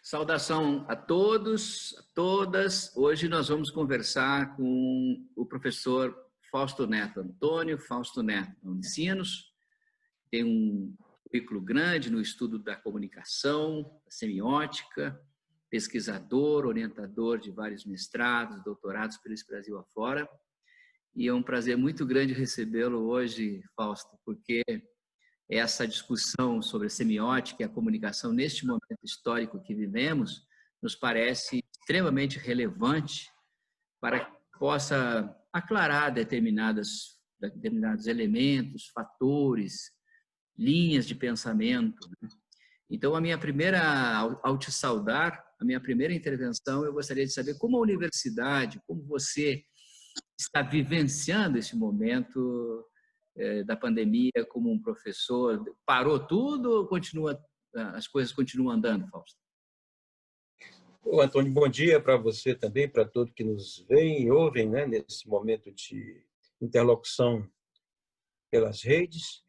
Saudação a todos, a todas. Hoje nós vamos conversar com o professor Fausto Neto, Antônio Fausto Neto, Unicinos. Tem um currículo grande no estudo da comunicação, da semiótica, pesquisador, orientador de vários mestrados, doutorados pelo Brasil afora. E é um prazer muito grande recebê-lo hoje, Fausto, porque essa discussão sobre a semiótica e a comunicação neste momento histórico que vivemos nos parece extremamente relevante para que possa aclarar determinados elementos, fatores, linhas de pensamento. Então, ao te saudar, a minha primeira intervenção, eu gostaria de saber como a universidade, como você está vivenciando esse momento da pandemia como um professor. Parou tudo ou as coisas continuam andando, Fausto? Ô, Antônio, bom dia para você também, para todos que nos veem e ouvem, né, nesse momento de interlocução pelas redes.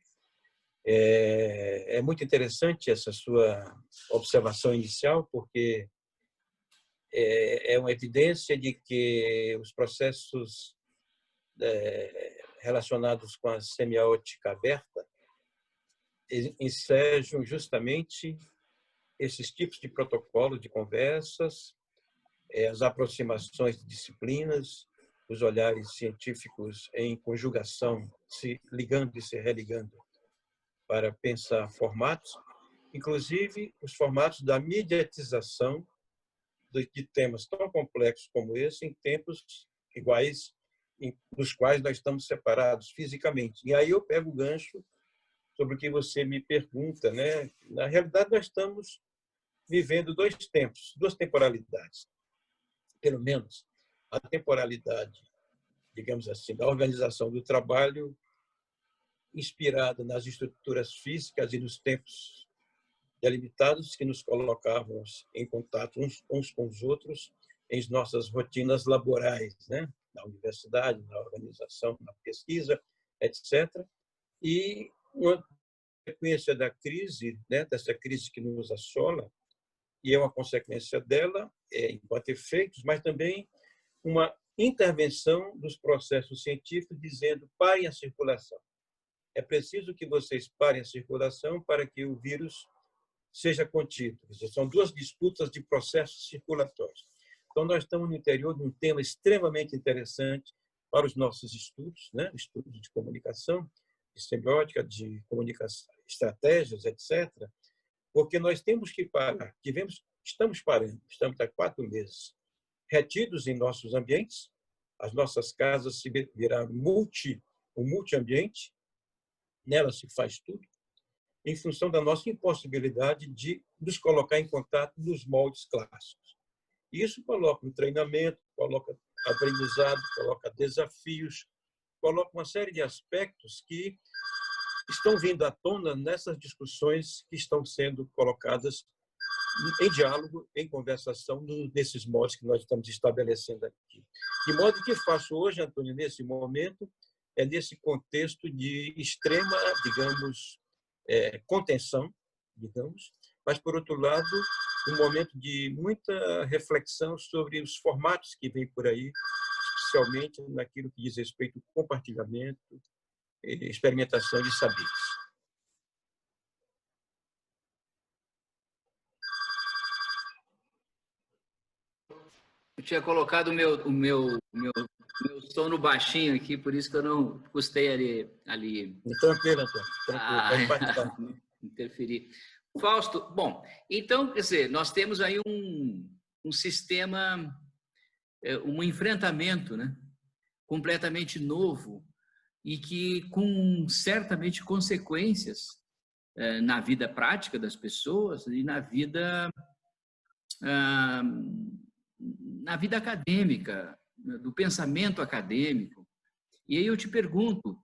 É muito interessante essa sua observação inicial, porque é uma evidência de que os processos relacionados com a semiótica aberta ensejam justamente esses tipos de protocolo de conversas, as aproximações de disciplinas, os olhares científicos em conjugação, se ligando e se religando para pensar formatos, inclusive os formatos da mediatização de temas tão complexos como esse em tempos iguais, nos quais nós estamos separados fisicamente. E aí eu pego o gancho sobre o que você me pergunta, né? Na realidade, nós estamos vivendo dois tempos, duas temporalidades. Pelo menos a temporalidade, digamos assim, da organização do trabalho inspirada nas estruturas físicas e nos tempos delimitados que nos colocávamos em contato uns com os outros em nossas rotinas laborais, né? Na universidade, na organização, na pesquisa, etc. E uma consequência da crise, né? Dessa crise que nos assola, e é uma consequência dela, enquanto efeitos, mas também uma intervenção dos processos científicos dizendo: parem a circulação. É preciso que vocês parem a circulação para que o vírus seja contido. São duas disputas de processos circulatórios. Então, nós estamos no interior de um tema extremamente interessante para os nossos estudos, né? Estudos de comunicação, de semiótica, de comunicação, estratégias, etc., porque nós temos que parar, estamos parando, estamos há 4 meses retidos em nossos ambientes, as nossas casas se viraram um multiambiente, nela se faz tudo, em função da nossa impossibilidade de nos colocar em contato nos moldes clássicos. Isso coloca um treinamento, coloca aprendizado, coloca desafios, coloca uma série de aspectos que estão vindo à tona nessas discussões que estão sendo colocadas em diálogo, em conversação, nesses moldes que nós estamos estabelecendo aqui. De modo que faço hoje, Antônio, nesse momento, nesse contexto de extrema, digamos, contenção, digamos, mas, por outro lado, um momento de muita reflexão sobre os formatos que vêm por aí, especialmente naquilo que diz respeito ao compartilhamento, experimentação de saberes. Eu tinha colocado o meu som no baixinho aqui, por isso que eu não custei ali. Tranquilo, Antônio. Tranquilo, interferir. Fausto, bom, então, quer dizer, nós temos aí um sistema, um enfrentamento, né, completamente novo e que com certamente consequências na vida prática das pessoas e na vida acadêmica, do pensamento acadêmico. E aí eu te pergunto,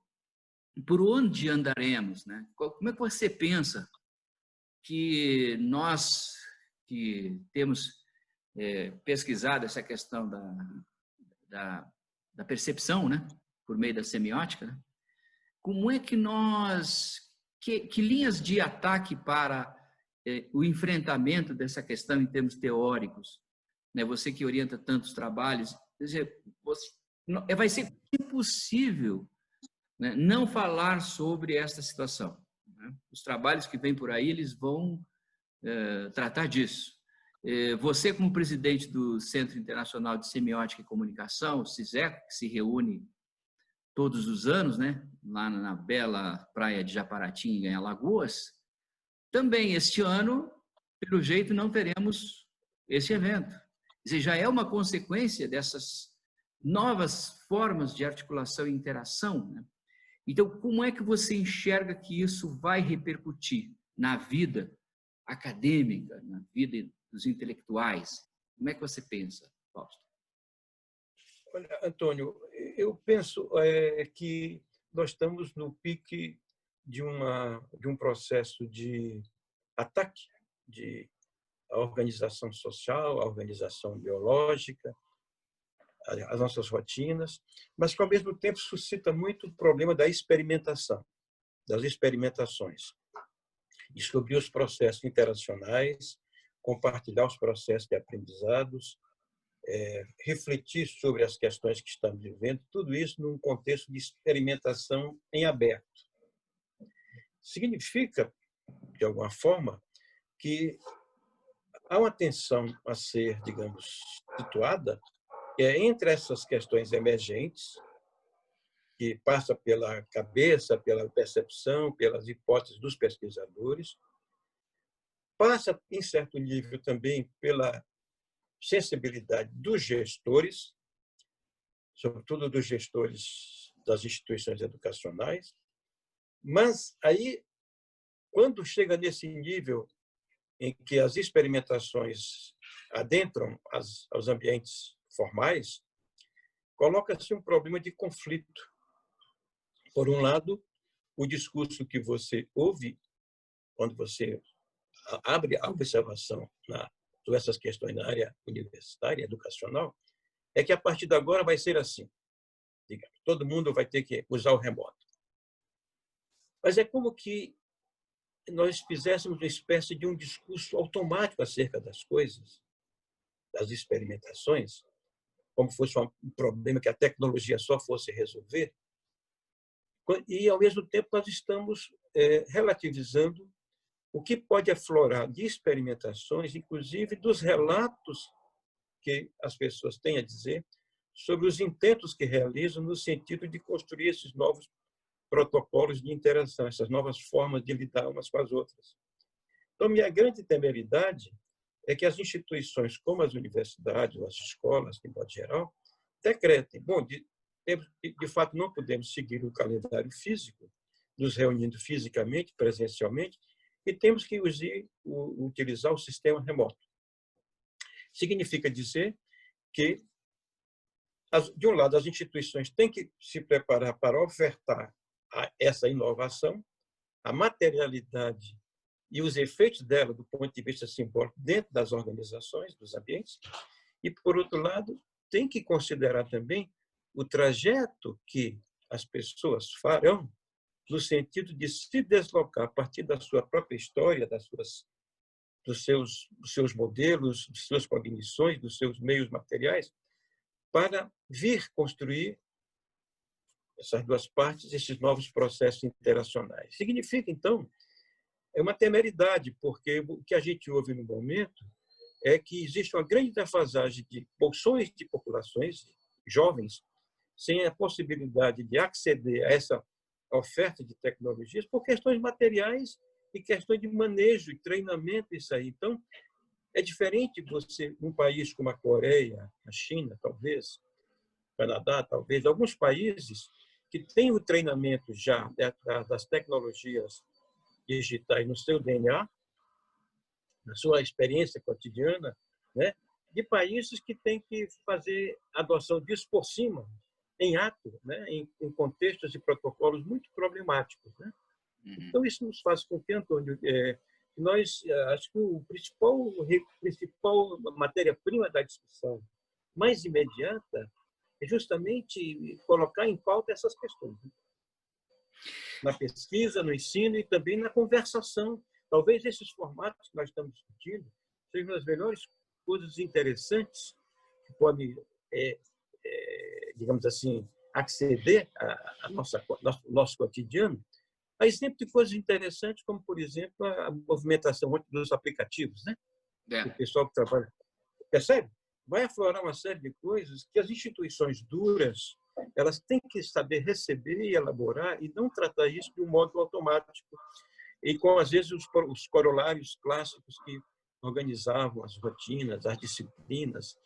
por onde andaremos, né? Como é que você pensa que nós que temos pesquisado essa questão da percepção, né, por meio da semiótica, né? Como é que nós, que linhas de ataque para o enfrentamento dessa questão em termos teóricos, né? Você que orienta tantos trabalhos, quer dizer, vai ser impossível, né, não falar sobre esta situação, né? Os trabalhos que vêm por aí, eles vão tratar disso. Você, como presidente do Centro Internacional de Semiótica e Comunicação, o CISEC, que se reúne todos os anos, né, lá na bela praia de Japaratinga, em Alagoas, também este ano, pelo jeito, não teremos esse evento. Quer dizer, já é uma consequência dessas novas formas de articulação e interação, né? Então, como é que você enxerga que isso vai repercutir na vida acadêmica, na vida dos intelectuais? Como é que você pensa, Fausto? Olha, Antônio, eu penso que nós estamos no pique de um processo de ataque à organização social, à organização biológica, às nossas rotinas, mas que, ao mesmo tempo, suscita muito o problema da experimentação, das experimentações. Descobrir os processos interacionais, compartilhar os processos de aprendizados, refletir sobre as questões que estamos vivendo, tudo isso num contexto de experimentação em aberto. Significa, de alguma forma, que há uma tensão a ser, digamos, situada entre essas questões emergentes, que passa pela cabeça, pela percepção, pelas hipóteses dos pesquisadores, passa, em certo nível, também pela sensibilidade dos gestores, sobretudo dos gestores das instituições educacionais, mas aí, quando chega nesse nível em que as experimentações adentram aos ambientes formais, coloca-se um problema de conflito. Por um lado, o discurso que você ouve quando você abre a observação sobre essas questões na área universitária, educacional, é que a partir de agora vai ser assim. Digamos, todo mundo vai ter que usar o remoto. Mas é como que nós fizéssemos uma espécie de um discurso automático acerca das coisas, das experimentações, como fosse um problema que a tecnologia só fosse resolver. E, ao mesmo tempo, nós estamos relativizando o que pode aflorar de experimentações, inclusive dos relatos que as pessoas têm a dizer sobre os intentos que realizam no sentido de construir esses novos protocolos de interação, essas novas formas de lidar umas com as outras. Então, minha grande temeridade é que as instituições como as universidades, as escolas, de modo geral, decretem, bom, de fato não podemos seguir o calendário físico, nos reunindo fisicamente, presencialmente, e temos que utilizar o sistema remoto. Significa dizer que, de um lado, as instituições têm que se preparar para ofertar essa inovação, a materialidade e os efeitos dela do ponto de vista simbólico dentro das organizações, dos ambientes, e, por outro lado, tem que considerar também o trajeto que as pessoas farão no sentido de se deslocar a partir da sua própria história, dos seus modelos, das suas cognições, dos seus meios materiais, para vir construir essas duas partes, esses novos processos interacionais. Significa, então, é uma temeridade, porque o que a gente ouve no momento é que existe uma grande defasagem de porções de populações jovens sem a possibilidade de acceder a essa oferta de tecnologias por questões materiais e questões de manejo e treinamento, isso aí. Então, é diferente você, num país como a Coreia, a China, talvez, Canadá, talvez, alguns países que têm o treinamento já das tecnologias digitais no seu DNA, na sua experiência cotidiana, né? De países que têm que fazer a adoção disso por cima, em ato, né? Em contextos e protocolos muito problemáticos, né? Então, isso nos faz com que, Antônio, acho que o principal matéria-prima da discussão mais imediata é justamente colocar em pauta essas questões, né? Na pesquisa, no ensino e também na conversação, Talvez esses formatos que nós estamos discutindo sejam as melhores coisas interessantes que podem, digamos assim, acceder a nosso cotidiano. Há exemplo de coisas interessantes, como, por exemplo, a movimentação dos aplicativos, né? O pessoal que trabalha. Percebe? Vai aflorar uma série de coisas que as instituições duras elas têm que saber receber e elaborar e não tratar isso de um modo automático e com, às vezes, os corolários clássicos que organizavam as rotinas, as disciplinas,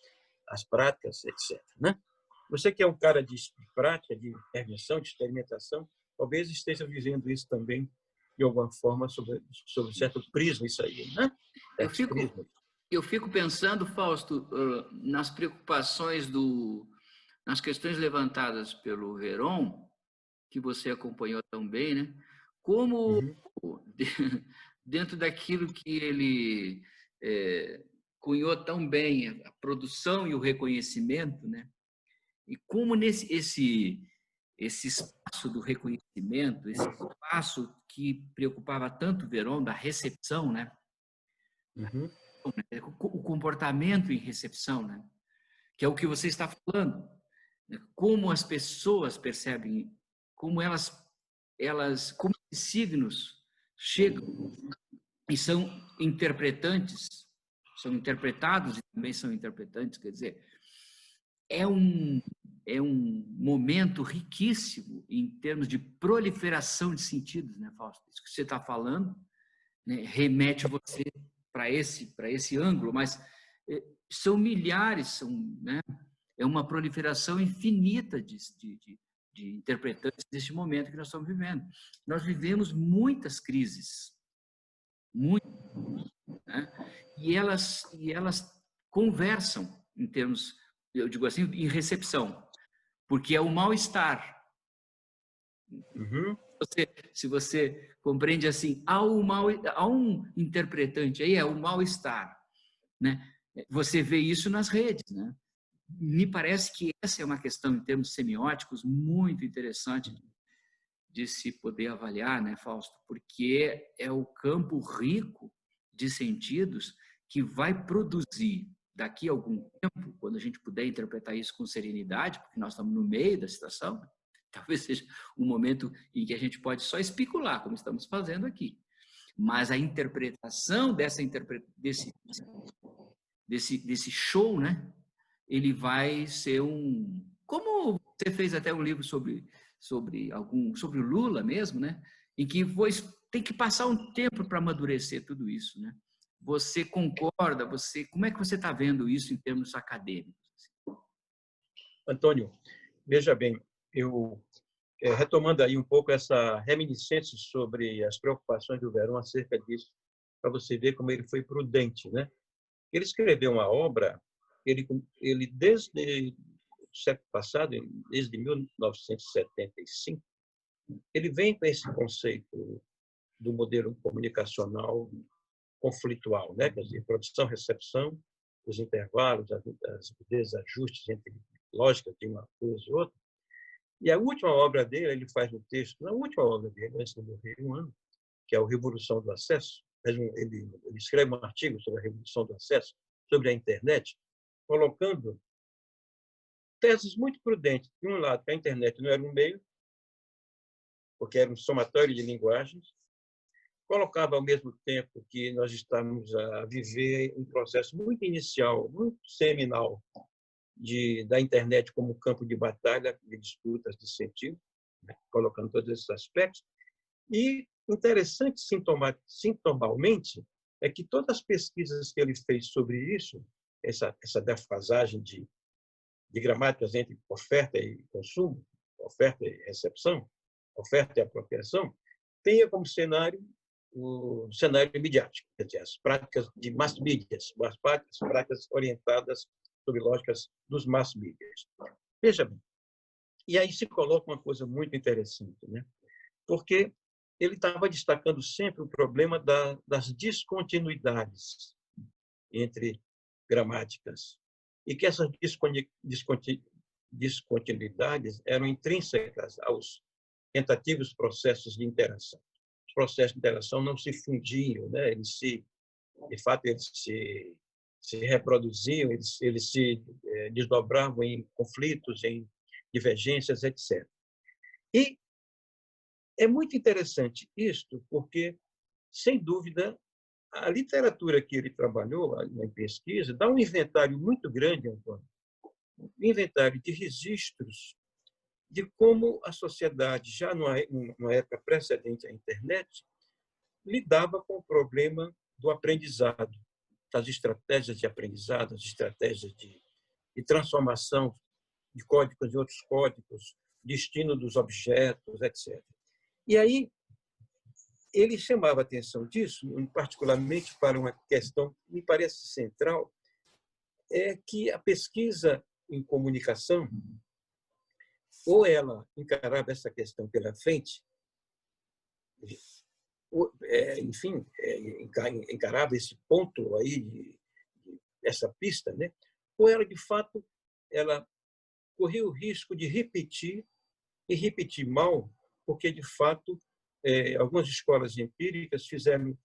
as práticas, etc. Né? Você que é um cara de prática, de intervenção, de experimentação, talvez esteja vivendo isso também de alguma forma sobre certo prisma, isso aí, né? Eu fico pensando, Fausto, nas preocupações nas questões levantadas pelo Veron, que você acompanhou tão bem, né? Como dentro daquilo que ele cunhou tão bem, a produção e o reconhecimento, né? E como esse espaço do reconhecimento, esse espaço que preocupava tanto o Veron, da recepção, né? O comportamento em recepção, né? Que é o que você está falando. Né? Como as pessoas percebem, como como esses signos chegam e são interpretados e também são interpretantes, quer dizer, é um momento riquíssimo em termos de proliferação de sentidos, né, Fausto? Isso que você está falando, né, remete você para esse ângulo, mas são milhares, né, é uma proliferação infinita de interpretantes deste momento que nós estamos vivendo. Nós vivemos muitas crises, muitas, né? E elas conversam em termos, eu digo assim, em recepção, porque é o mal-estar. Se você compreende assim, há um interpretante aí, é o mal-estar, né? Você vê isso nas redes, né? Me parece que essa é uma questão, em termos semióticos, muito interessante de se poder avaliar, né, Fausto? Porque é o campo rico de sentidos que vai produzir, daqui a algum tempo, quando a gente puder interpretar isso com serenidade, porque nós estamos no meio da situação, talvez seja um momento em que a gente pode só especular, como estamos fazendo aqui. Mas a interpretação desse show, né? Ele vai ser como você fez até um livro sobre o Lula mesmo, né? Em que tem que passar um tempo para amadurecer tudo isso, né? Você concorda? Como é que você está vendo isso em termos acadêmicos? Antônio, veja bem, eu retomando aí um pouco essa reminiscência sobre as preocupações do Veron acerca disso, para você ver como ele foi prudente, né? Ele escreveu uma obra, ele desde o século passado, desde 1975, ele vem com esse conceito do modelo comunicacional conflitual, né? Quer dizer, produção, recepção, os intervalos, os desajustes entre lógicas de uma coisa e outra. E a última obra dele, ele faz um texto, na última obra dele, antes de morrer, um ano, que é o Revolução do Acesso. Ele escreve um artigo sobre a Revolução do Acesso, sobre a internet, colocando teses muito prudentes. De um lado, que a internet não era um meio, porque era um somatório de linguagens, colocava ao mesmo tempo que nós estamos a viver um processo muito inicial, muito seminal, da internet como campo de batalha, de disputas de sentido, né? Colocando todos esses aspectos. E interessante sintomalmente é que todas as pesquisas que ele fez sobre isso, essa defasagem de gramáticas entre oferta e consumo, oferta e recepção, oferta e apropriação, tenha como cenário o cenário midiático, quer dizer, as práticas de mass medias, as práticas orientadas sobre lógicas dos mass medias. Veja bem, e aí se coloca uma coisa muito interessante, né? Porque ele estava destacando sempre o problema das descontinuidades entre gramáticas e que essas descontinuidades eram intrínsecas aos tentativos processos de interação. os processos de interação não se fundiam, né? De fato, eles se reproduziam, eles se desdobravam em conflitos, em divergências, etc. E é muito interessante isto, porque, sem dúvida, a literatura que ele trabalhou em pesquisa dá um inventário muito grande, Antônio, um inventário de registros de como a sociedade, já numa época precedente à internet, lidava com o problema do aprendizado, das estratégias de aprendizado, as estratégias de transformação de códigos em outros códigos, destino dos objetos, etc. E aí ele chamava a atenção disso, particularmente para uma questão que me parece central, é que a pesquisa em comunicação, ou ela encarava essa questão pela frente, enfim, encarava esse ponto aí, essa pista, né? Ou ela, de fato, ela corria o risco de repetir, e repetir mal, porque, de fato, algumas escolas empíricas fizeram,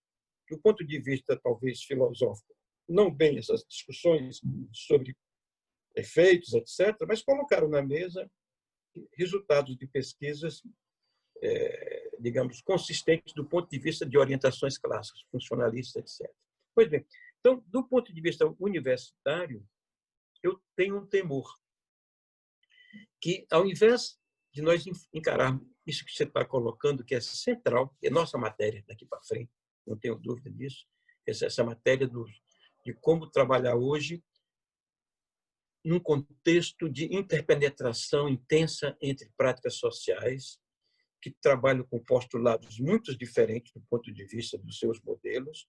do ponto de vista, talvez, filosófico, não bem essas discussões sobre efeitos, etc., mas colocaram na mesa resultados de pesquisas, digamos, consistentes do ponto de vista de orientações clássicas, funcionalistas, etc. Pois bem, então, do ponto de vista universitário, eu tenho um temor que, ao invés de nós encararmos isso que você está colocando, que é central, é nossa matéria daqui para frente, não tenho dúvida disso, essa matéria de como trabalhar hoje num contexto de interpenetração intensa entre práticas sociais, que trabalham com postulados muito diferentes do ponto de vista dos seus modelos,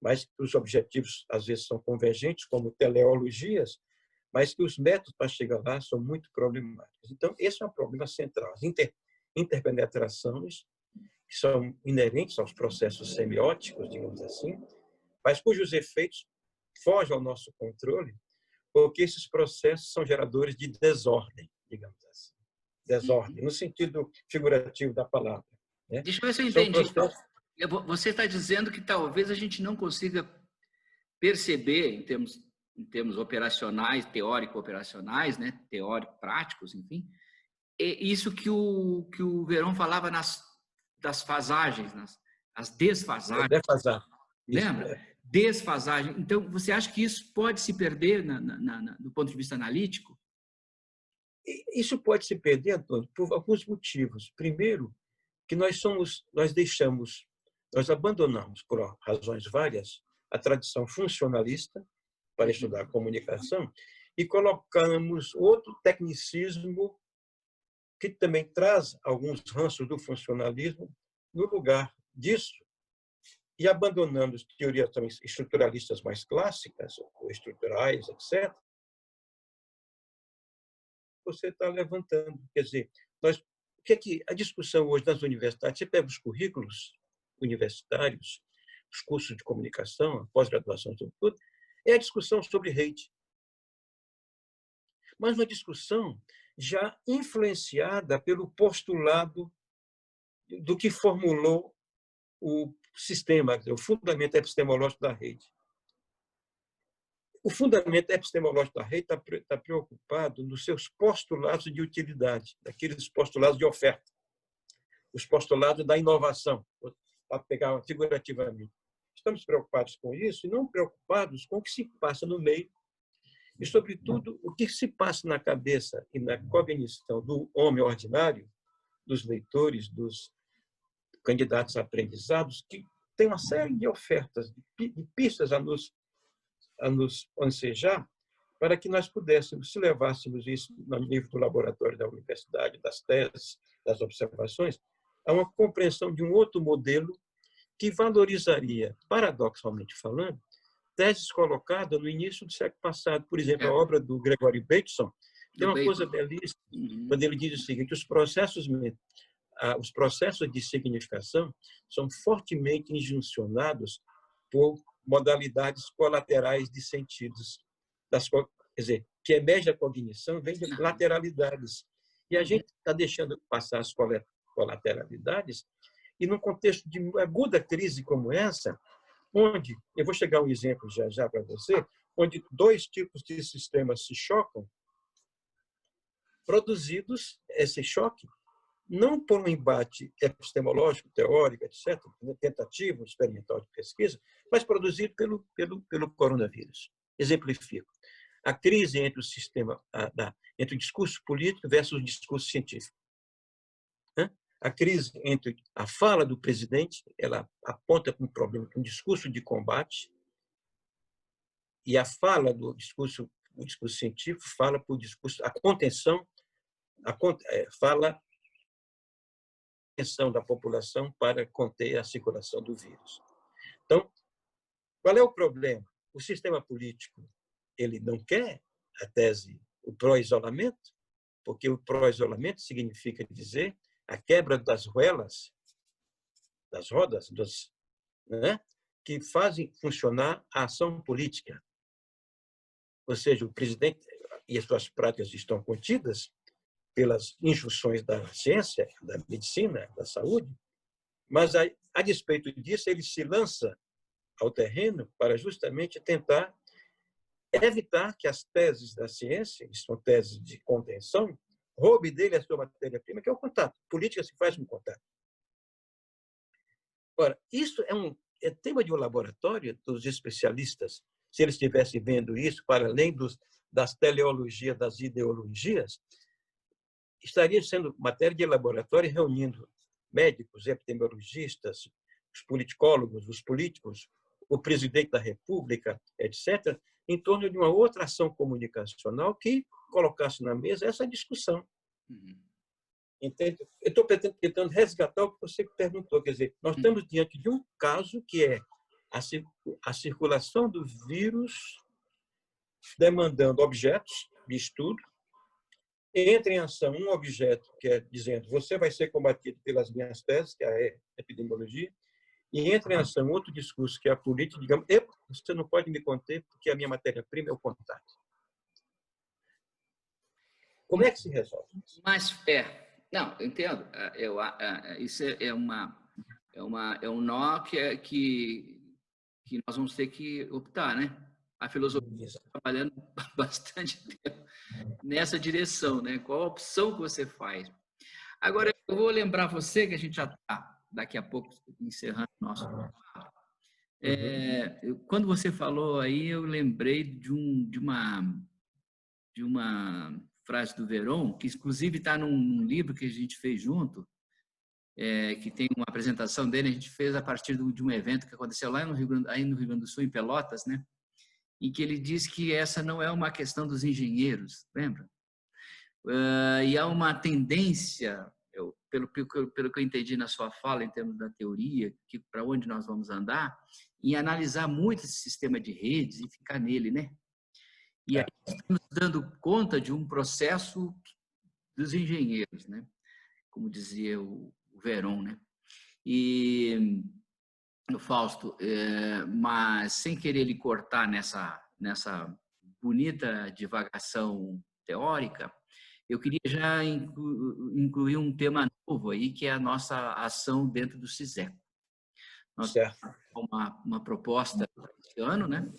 mas que os objetivos, às vezes, são convergentes, como teleologias, mas que os métodos para chegar lá são muito problemáticos. Então, esse é um problema central. As interpenetrações, que são inerentes aos processos semióticos, digamos assim, mas cujos efeitos fogem ao nosso controle, porque esses processos são geradores de desordem, digamos assim. Desordem, no sentido figurativo da palavra, né? Deixa eu ver se eu São entendi. processos... Você está dizendo que talvez a gente não consiga perceber, em termos operacionais, teórico-operacionais, né? Teórico-práticos, enfim, isso que o Verón falava das fasagens, as desfasagens. Defasar. Lembra? Desfasagem. Então, você acha que isso pode se perder do ponto de vista analítico? Isso pode se perder, Antônio, por alguns motivos. Primeiro, que nós abandonamos, por razões várias, a tradição funcionalista para estudar a comunicação e colocamos outro tecnicismo que também traz alguns ranços do funcionalismo no lugar disso, e abandonando as teorias estruturalistas mais clássicas, ou estruturais, etc., você está levantando. Quer dizer, o que é que a discussão hoje nas universidades, você pega os currículos universitários, os cursos de comunicação, a pós-graduação, tudo, é a discussão sobre rede. Mas uma discussão já influenciada pelo postulado do que formulou o sistema, o fundamento epistemológico da rede. O fundamento epistemológico da rede está preocupado nos seus postulados de utilidade, daqueles postulados de oferta, os postulados da inovação, para pegar figurativamente. Estamos preocupados com isso e não preocupados com o que se passa no meio e, sobretudo, o que se passa na cabeça e na cognição do homem ordinário, dos leitores, dos candidatos a aprendizados, que tem uma série de ofertas, de pistas a nos ansejar para que nós pudéssemos, se levássemos isso no nível do laboratório da universidade, das teses, das observações, a uma compreensão de um outro modelo que valorizaria, paradoxalmente falando, teses colocadas no início do século passado. Por exemplo, a obra do Gregory Bateson tem uma coisa belíssima, quando ele diz o seguinte: os processos de significação são fortemente injuncionados por modalidades colaterais de sentidos. Quer dizer, que emerge a cognição vem de lateralidades. E a gente está deixando passar as colateralidades E num contexto de aguda crise como essa, onde, eu vou chegar a um exemplo já para você, onde dois tipos de sistemas se chocam, produzidos esse choque não por um embate epistemológico, teórico, etc., tentativa experimental de pesquisa, mas produzido pelo coronavírus. Exemplifico. A crise entre o sistema, entre o discurso político versus o discurso científico. A crise entre a fala do presidente, ela aponta para um problema, para um discurso de combate, e a fala do discurso, o discurso científico fala para o discurso, a contenção, fala a contenção da população para conter a circulação do vírus. Então, qual é o problema? O sistema político ele não quer a tese, o pró-isolamento, porque o pró-isolamento significa dizer a quebra das ruelas, das rodas, né, que fazem funcionar a ação política. Ou seja, o presidente e as suas práticas estão contidas pelas injunções da ciência, da medicina, da saúde, mas, a despeito disso, ele se lança ao terreno para justamente tentar evitar que as teses da ciência, que são teses de contenção, roube dele a sua matéria-prima, que é o contato. Política se faz com contato. Ora, isso é tema de um laboratório dos especialistas. Se eles estivessem vendo isso, para além das teleologias, das ideologias, estaria sendo matéria de laboratório reunindo médicos, epidemiologistas, os politicólogos, os políticos, o presidente da República, etc., em torno de uma outra ação comunicacional que colocasse na mesa essa discussão. Entende? Eu estou tentando resgatar o que você perguntou. Quer dizer, nós estamos diante de um caso que é a circulação do vírus demandando objetos de estudo. Entra em ação um objeto que é dizendo você vai ser combatido pelas minhas teses, que é a epidemiologia, e entra em ação outro discurso, que é a política, digamos, você não pode me conter porque a minha matéria-prima é o contato. Como é que se resolve isso? Mas, não, eu entendo. Isso é um nó que nós vamos ter que optar, né? A filosofia está trabalhando bastante tempo nessa direção, né? Qual a opção que você faz? Agora, eu vou lembrar você que a gente já está, daqui a pouco, encerrando o nosso programa. Quando você falou aí, eu lembrei de uma frase do Veron, que inclusive está num livro que a gente fez junto, que tem uma apresentação dele, a gente fez a partir de um evento que aconteceu lá no Rio Grande do Sul, em Pelotas, né? Em que ele diz que essa não é uma questão dos engenheiros, lembra? E há uma tendência, pelo que eu entendi na sua fala, em termos da teoria, que para onde nós vamos andar, em analisar muito esse sistema de redes e ficar nele, né? E aí estamos dando conta de um processo dos engenheiros, né? Como dizia o Veron, né? E o Fausto, mas sem querer lhe cortar nessa bonita divagação teórica, eu queria já incluir um tema novo aí, que é a nossa ação dentro do CISECO. Nós temos uma proposta esse ano, né?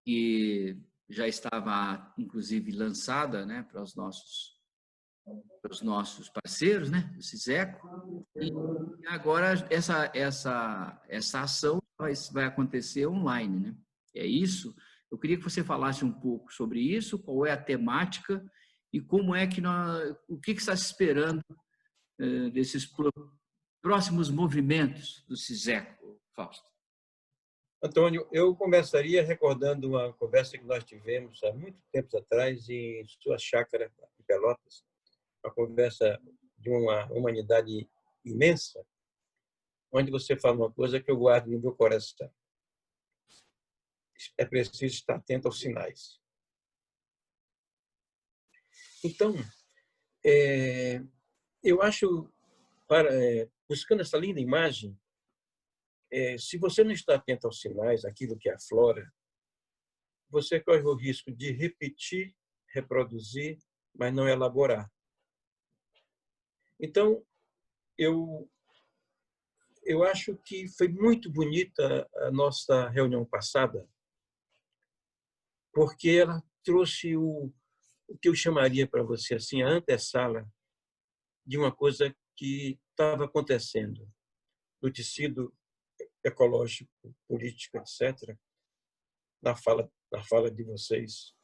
Que já estava, inclusive, lançada, né, para os nossos parceiros, né, do CISECO, e agora essa ação vai acontecer online, né? É isso. Eu queria que você falasse um pouco sobre isso, qual é a temática e como é que o que está se esperando desses próximos movimentos do CISECO, Fausto. Antônio, eu começaria recordando uma conversa que nós tivemos há muito tempo atrás em sua chácara em Pelotas, uma conversa de uma humanidade imensa, onde você fala uma coisa que eu guardo no meu coração. É preciso estar atento aos sinais. Então, eu acho, buscando essa linda imagem, se você não está atento aos sinais, aquilo que aflora, você corre o risco de repetir, reproduzir, mas não elaborar. Então, eu eu acho que foi muito bonita a nossa reunião passada, porque ela trouxe o que eu chamaria para você assim, a antessala de uma coisa que estava acontecendo no tecido ecológico, político, etc., na fala de vocês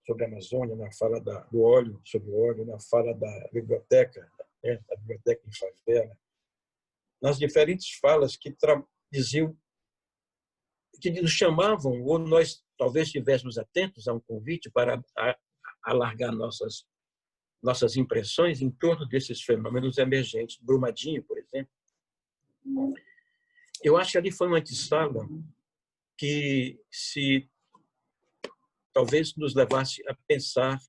sobre a Amazônia, na fala do óleo, sobre o óleo, na fala da biblioteca, né, da biblioteca em favela, nas diferentes falas que diziam, que nos chamavam, ou nós talvez estivéssemos atentos a um convite para alargar nossas impressões em torno desses fenômenos emergentes. Brumadinho, por exemplo. Eu acho que ali foi uma antessala que se talvez nos levasse a pensar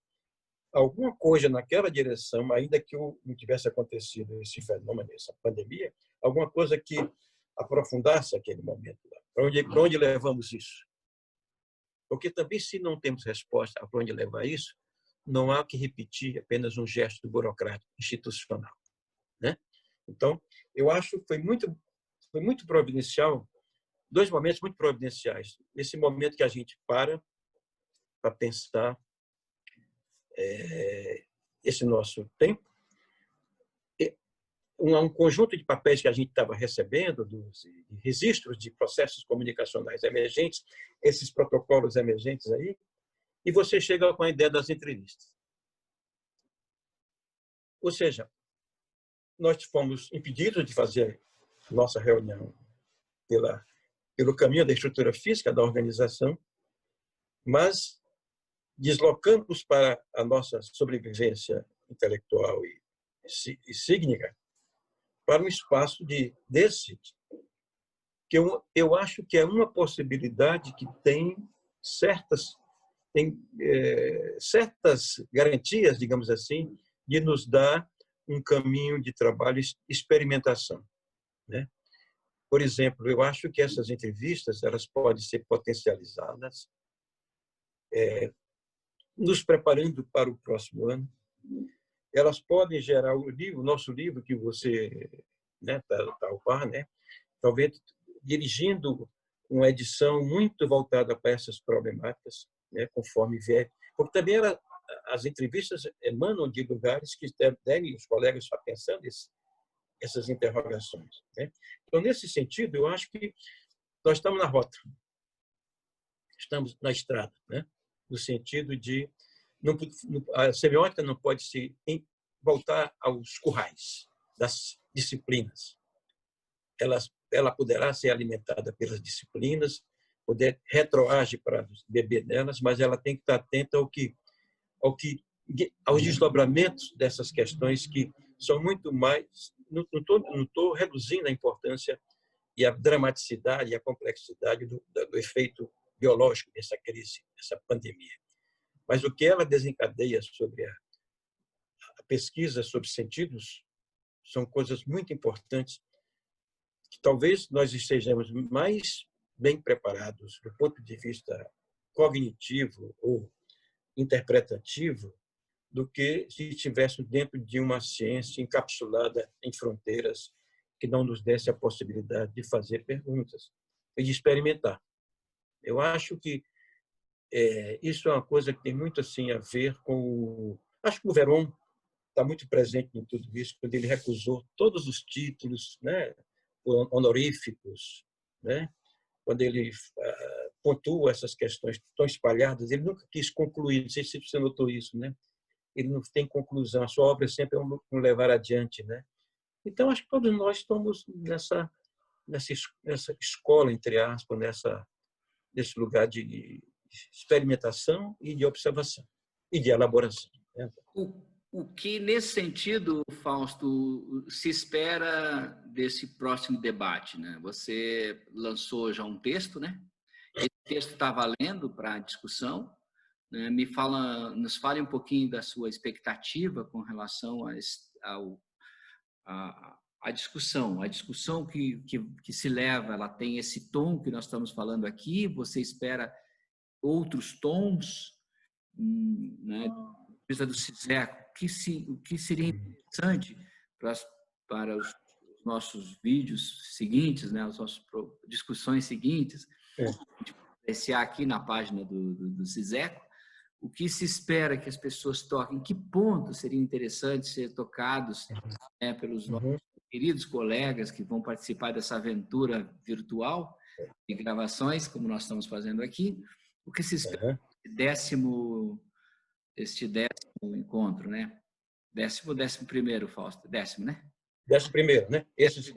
alguma coisa naquela direção, ainda que não tivesse acontecido esse fenômeno, essa pandemia, alguma coisa que aprofundasse aquele momento lá. Para onde levamos isso? Porque também, se não temos resposta para onde levar isso, não há que repetir apenas um gesto burocrático, institucional, né? Então, eu acho que foi muito providencial, dois momentos muito providenciais. Esse momento que a gente para pensar esse nosso tempo, um conjunto de papéis que a gente estava recebendo, dos registros de processos comunicacionais emergentes, esses protocolos emergentes aí, e você chega com a ideia das entrevistas. Ou seja, nós fomos impedidos de fazer nossa reunião pelo caminho da estrutura física da organização, mas deslocamos para a nossa sobrevivência intelectual e sígnica para um espaço desse que eu acho que é uma possibilidade que tem certas garantias, digamos assim, de nos dar um caminho de trabalho e experimentação, né? Por exemplo, eu acho que essas entrevistas elas podem ser potencializadas, nos preparando para o próximo ano. Elas podem gerar o nosso livro que você, né, tá ao par, né? Talvez dirigindo uma edição muito voltada para essas problemáticas, né, conforme vier. Porque também as entrevistas emanam de lugares que devem os colegas estar pensando essas interrogações, né? Então, nesse sentido, eu acho que nós estamos na rota, estamos na estrada, né? No sentido de a semiótica não pode se voltar aos currais das disciplinas. Ela poderá ser alimentada pelas disciplinas, poder retroagir para beber delas, mas ela tem que estar atenta aos desdobramentos dessas questões que são muito mais. Não estou reduzindo a importância e a dramaticidade e a complexidade do efeito biológico dessa crise, dessa pandemia. Mas o que ela desencadeia sobre a pesquisa sobre sentidos são coisas muito importantes que talvez nós estejamos mais bem preparados do ponto de vista cognitivo ou interpretativo do que se estivéssemos dentro de uma ciência encapsulada em fronteiras que não nos desse a possibilidade de fazer perguntas e de experimentar. Eu acho que isso é uma coisa que tem muito assim a ver com acho que o Verón está muito presente em tudo isso, quando ele recusou todos os títulos, né, honoríficos, né, quando ele pontua essas questões tão espalhadas, ele nunca quis concluir, não sei se você notou isso, né? Ele não tem conclusão, a sua obra sempre é um levar adiante, né? Então, acho que todos nós estamos nessa escola, entre aspas, nesse lugar de experimentação e de observação e de elaboração, né? O que, nesse sentido, Fausto, se espera desse próximo debate, né? Você lançou já um texto, né? Esse texto está valendo para a discussão, né? Nos fale um pouquinho da sua expectativa com relação à discussão. A discussão que se leva, ela tem esse tom que nós estamos falando aqui, você espera outros tons, né? Do CISEC, o que seria interessante para os nossos vídeos seguintes, né, as nossas discussões seguintes, apreciar aqui na página do CISECO, o que se espera que as pessoas toquem, que pontos seriam interessantes ser tocados, né, pelos nossos queridos colegas que vão participar dessa aventura virtual de gravações, como nós estamos fazendo aqui, o que se espera este décimo encontro, né? Décimo ou 11º, Fausto? Décimo, né? 11º, né? Esse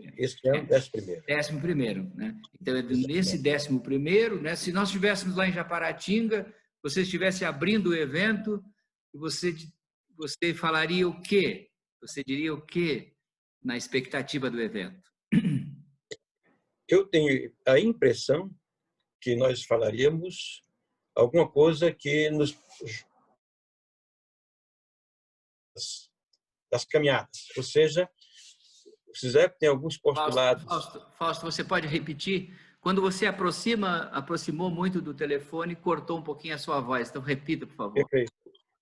ano, 11º. 11º, né? Então, nesse 11º, né? Se nós estivéssemos lá em Japaratinga, você estivesse abrindo o evento, você falaria o quê? Você diria o quê na expectativa do evento? Eu tenho a impressão que nós falaríamos alguma coisa que das caminhadas, ou seja, o CISECO tem alguns postulados. Fausto, você pode repetir? Quando você aproximou muito do telefone, cortou um pouquinho a sua voz. Então, repita, por favor. Perfeito.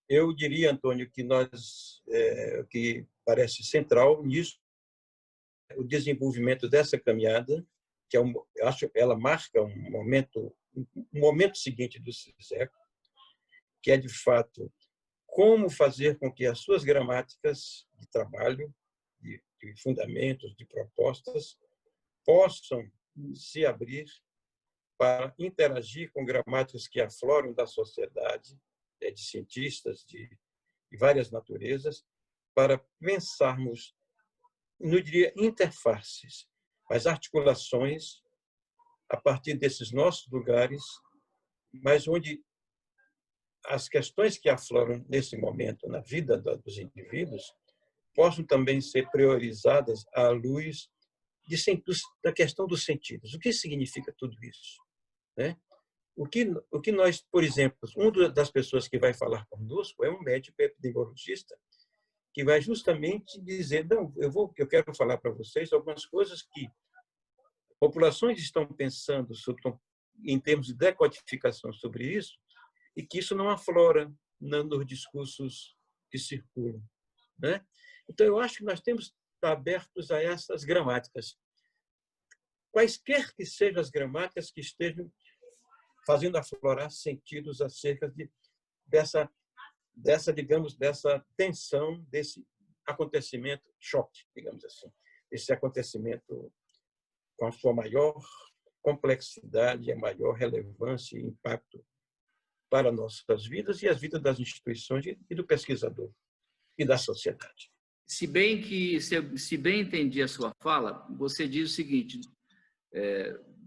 Eu diria, Antônio, que que parece central nisso o desenvolvimento dessa caminhada, que eu acho ela marca um momento seguinte do CISECO, que é, de fato, como fazer com que as suas gramáticas de trabalho, de fundamentos, de propostas, possam se abrir para interagir com gramáticas que afloram da sociedade, de cientistas de várias naturezas, para pensarmos, não diria interfaces, mas articulações a partir desses nossos lugares, mas onde as questões que afloram nesse momento na vida dos indivíduos possam também ser priorizadas à luz da questão dos sentidos. O que significa tudo isso? Né? O que nós, por exemplo, uma das pessoas que vai falar conosco é um médico epidemiologista que vai justamente dizer, não, eu quero falar para vocês algumas coisas que populações estão pensando em termos de decodificação sobre isso e que isso não aflora nos discursos que circulam, né? Então, eu acho que nós temos que estar abertos a essas gramáticas. Quaisquer que sejam as gramáticas que estejam fazendo aflorar sentidos acerca dessa tensão, desse acontecimento choque, digamos assim, esse acontecimento com a sua maior complexidade, a maior relevância e impacto para nossas vidas e as vidas das instituições e do pesquisador e da sociedade. Se bem entendi a sua fala, você diz o seguinte: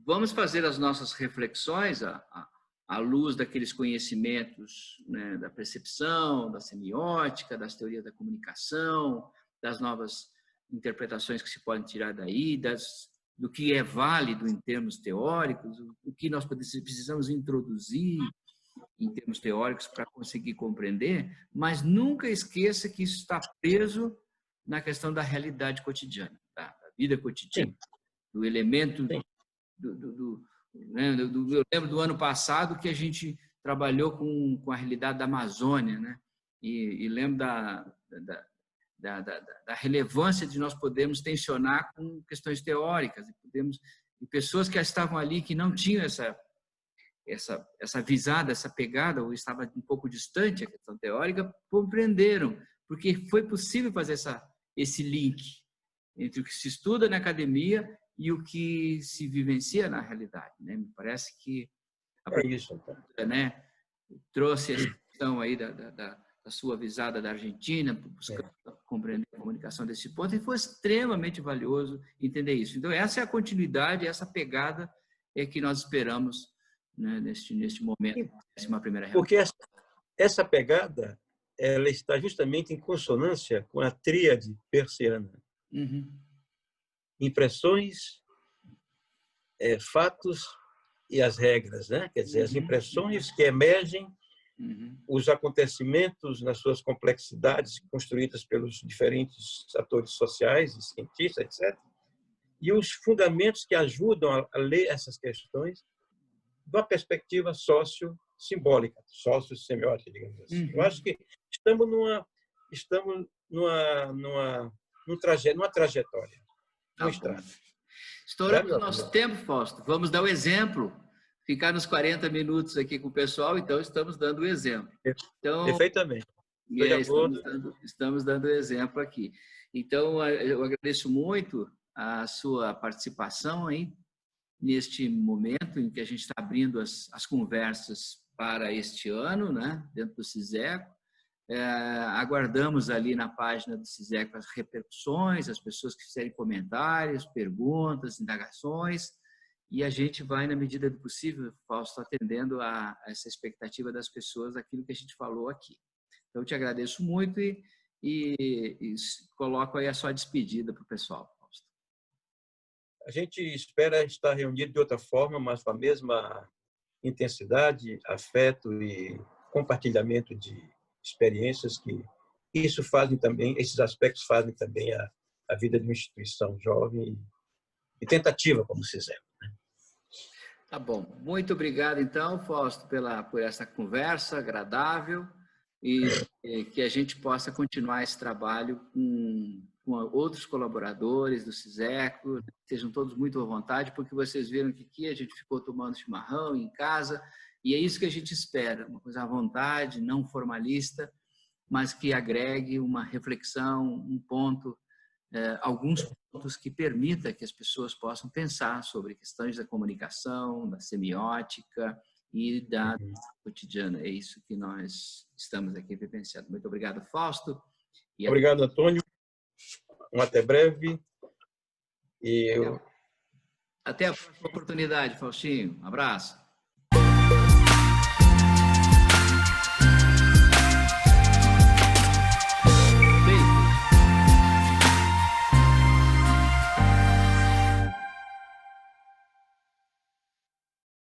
vamos fazer as nossas reflexões à luz daqueles conhecimentos, né, da percepção, da semiótica, das teorias da comunicação, das novas interpretações que se podem tirar daí, do que é válido em termos teóricos, o que nós precisamos introduzir em termos teóricos para conseguir compreender, mas nunca esqueça que isso está preso na questão da realidade cotidiana, da vida cotidiana, do elemento né, eu lembro do ano passado que a gente trabalhou com a realidade da Amazônia, né? E lembro da relevância de nós podermos tensionar com questões teóricas e pessoas que estavam ali que não tinham essa visada, essa pegada, ou estava um pouco distante a questão teórica, compreenderam, porque foi possível fazer esse link entre o que se estuda na academia e o que se vivencia na realidade, né? Me parece que a professora, né, trouxe essa questão aí da sua visada da Argentina, buscando compreender a comunicação desse ponto, e foi extremamente valioso entender isso. Então, essa é a continuidade, essa pegada é que nós esperamos, né, neste momento, nessa primeira reunião. Porque essa pegada ela está justamente em consonância com a tríade persiana. Impressões, fatos e as regras, né? Quer dizer, as impressões que emergem, os acontecimentos nas suas complexidades construídas pelos diferentes atores sociais e cientistas, etc. E os fundamentos que ajudam a ler essas questões de uma perspectiva socio-simbólica, socio-semiótica, digamos assim. Eu acho que estamos numa trajetória. no Estado. Estouramos o nosso tempo, Fausto. Vamos dar o exemplo. Ficar nos 40 minutos aqui com o pessoal, então estamos dando o exemplo. Então, perfeitamente. Estamos dando o exemplo aqui. Então, eu agradeço muito a sua participação aí, neste momento em que a gente está abrindo as conversas para este ano, né, dentro do CISECO. Aguardamos ali na página do CISECO as repercussões, as pessoas que fizerem comentários, perguntas, indagações, e a gente vai, na medida do possível, Fausto, atendendo a essa expectativa das pessoas, aquilo que a gente falou aqui. Então, eu te agradeço muito e coloco aí a sua despedida para o pessoal, Fausto. A gente espera estar reunido de outra forma, mas com a mesma intensidade, afeto e compartilhamento de experiências que isso fazem também, esses aspectos fazem também a vida de uma instituição jovem e tentativa, como se diz. Tá bom. Muito obrigado, então, Fausto, por essa conversa agradável e que a gente possa continuar esse trabalho com outros colaboradores do CISECO, sejam todos muito à vontade, porque vocês viram que aqui a gente ficou tomando chimarrão em casa, e é isso que a gente espera, uma coisa à vontade, não formalista, mas que agregue uma reflexão, um ponto, alguns pontos que permita que as pessoas possam pensar sobre questões da comunicação, da semiótica e da cotidiana. É isso que nós estamos aqui vivenciando. Muito obrigado, Fausto. Obrigado, Antônio. Até breve. Até a próxima oportunidade, Faustinho. Um abraço.